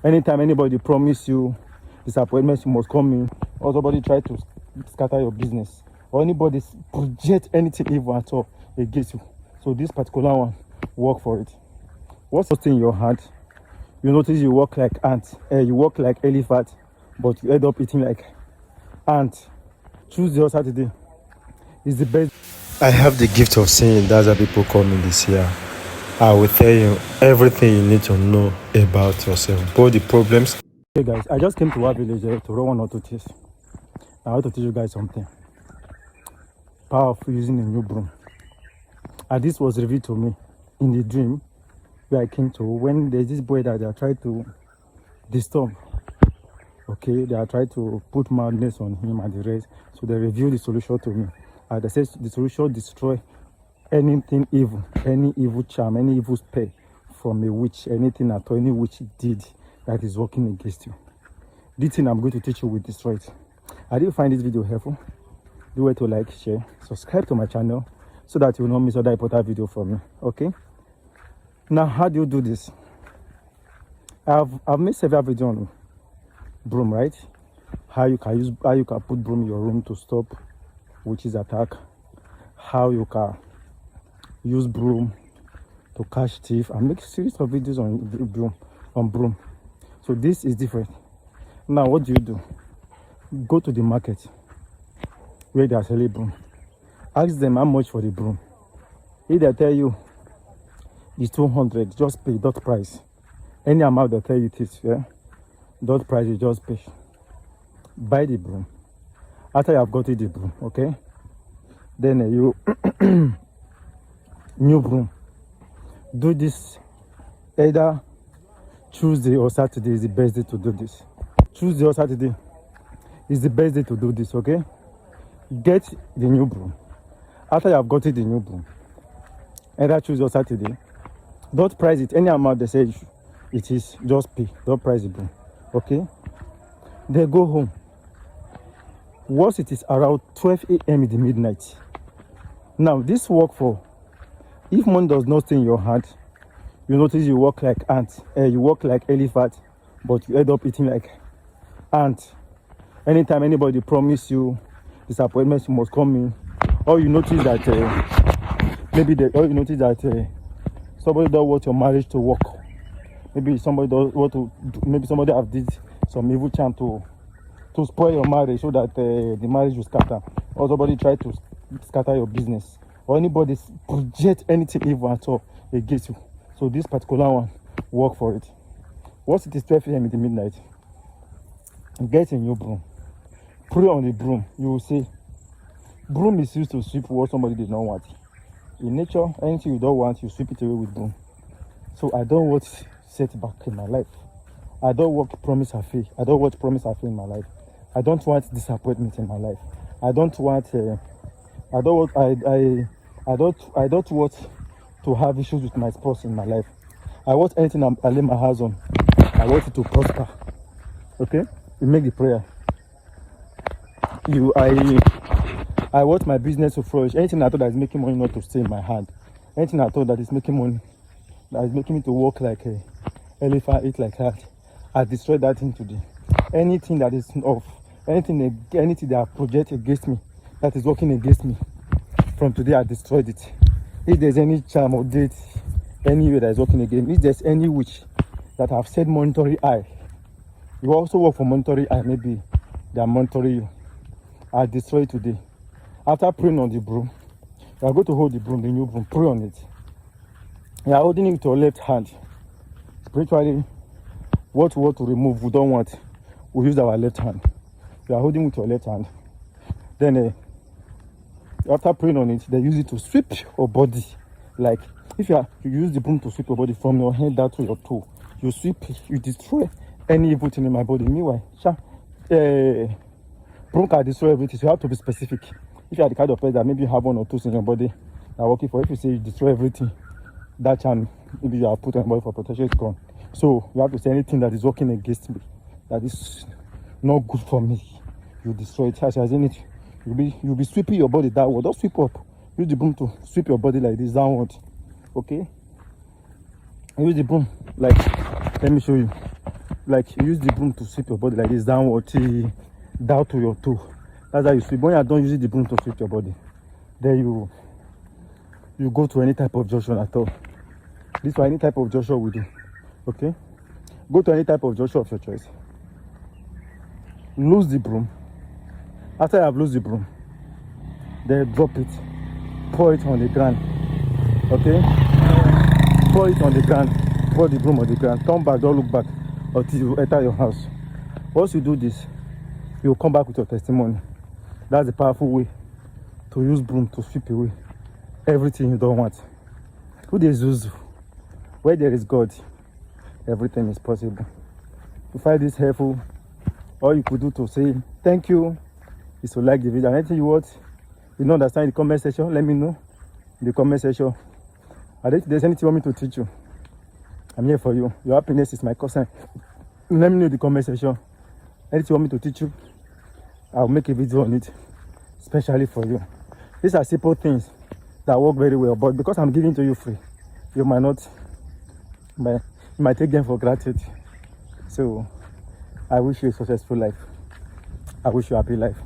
Anytime anybody promise you disappointment, you must come in, or somebody try to scatter your business, or anybody project anything evil at all against you. So this particular one, work for it. What's the thing in your hand? You notice you walk like ant, you walk like elephant, but you end up eating like ant. Tuesday or Saturday is the best. I have the gift of seeing that's why people call me this year. I will tell you everything you need to know about yourself, both the problems. Hey guys, I just came to our village to run 1 or 2 things. I want to teach you guys something powerful using a new broom. And this was revealed to me in the dream where I came to, when there's this boy that they are trying to disturb. Okay, they are trying to put madness on him and the rest. So they revealed the solution to me. And they said the solution destroy anything evil, any evil charm, any evil spell from a witch, anything at all, any witch did that is working against you. This thing I'm going to teach you will destroy it. I did find this video helpful. Do it to like, share, subscribe to my channel so that you will not miss other important video from me. Okay? Now, how do you do this? I've made several videos on broom, right? How you can put broom in your room to stop witches attack. How you can use broom to catch thief. I make a series of videos on broom. So this is different. Now what do? Go to the market where they are selling broom. Ask them how much for the broom. If they tell you it's 200, just pay dot price. Any amount they tell you it is, yeah? Dot price, you just pay. Buy the broom. After you have got the broom, okay? Then you new broom. Do this either Tuesday or Saturday is the best day to do this. Tuesday or Saturday is the best day to do this, okay? Get the new broom. After you have got the new broom, either Tuesday or Saturday, don't price it any amount they say it is, just pay. Don't price the broom, okay? Then go home. Once it is around 12 a.m. in the midnight. Now this work for, if money does not stay in your hand, you notice you walk like ant, you walk like elephant, but you end up eating like ant. Anytime anybody promise you disappointment, you must come in. Or you notice that somebody don't want your marriage to work. Maybe somebody don't want to. Maybe somebody have did some evil charm to spoil your marriage so that the marriage will scatter. Or somebody try to scatter your business. Or anybody project anything evil at all against you. So this particular one, work for it. Once it is 12 a.m. in the midnight, get a new broom. Pray on the broom. You will see. Broom is used to sweep what somebody did not want. In nature, anything you don't want, you sweep it away with broom. So I don't want setback in my life. I don't want promise or fail. I don't want promise or fail in my life. I don't want disappointment in my life. I don't want to have issues with my spouse in my life. I want anything I lay my hands on, I want it to prosper. Okay? You make the prayer. I want my business to flourish. Anything I thought that is making money not to stay in my hand. Anything I thought that is making money, that is making me to walk like a elephant, eat like that, I destroy that thing today. Anything that is off, anything that project against me, that is working against me, from today I destroyed it. If there's any charm or date anywhere that is working against me, if there's any witch that have said monitoring eye, you also work for monitoring eye, maybe they are monitoring you, I destroy it today. After praying on the broom, you are going to hold the broom, the new broom, pray on it. You are holding it with your left hand. Spiritually, what we want to remove, we don't want, we use our left hand. You are holding with your left hand. Then after praying on it, they use it to sweep your body. Like if you use the broom to sweep your body from your hand down to your toe, you sweep, you destroy any evil thing in my body. Meanwhile, broom can destroy everything, so you have to be specific. If you are the kind of person that maybe you have 1 or 2 things in your body that are working for, if you say you destroy everything, that charm maybe you have put on your body for protection is gone. So you have to say anything that is working against me, that is not good for me, you destroy it. As in it, you'll be sweeping your body downward. Don't sweep up. Use the broom to sweep your body like this downward. Okay? Use the broom like, let me show you. like you use the broom to sweep your body like this downward till down to your toe. That's how you sweep. When you are done using the broom to sweep your body, then you go to any type of junction at all. This for any type of junction we do. Okay, go to any type of junction of your choice. Lose the broom. After you have lost the broom, then drop it, pour it on the ground. Okay, pour it on the ground, pour the broom on the ground. Turn back, don't look back until you enter your house. Once you do this, you will come back with your testimony. That's a powerful way to use broom to sweep away everything you don't want. Who is Zuzu? Where there is God, everything is possible. If you find this helpful, all you could do to say thank you is to like the video. And anything you want, you don't understand in the comment section, let me know in the comment section. And if there's anything you want me to teach you, I'm here for you. Your happiness is my concern. Let me know in the comment section. Anything you want me to teach you, I'll make a video on it, especially for you. These are simple things that work very well, but because I'm giving to you free, you might not, you might take them for granted. So I wish you a successful life. I wish you a happy life.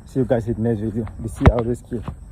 See you guys in the next video. Be see you always care.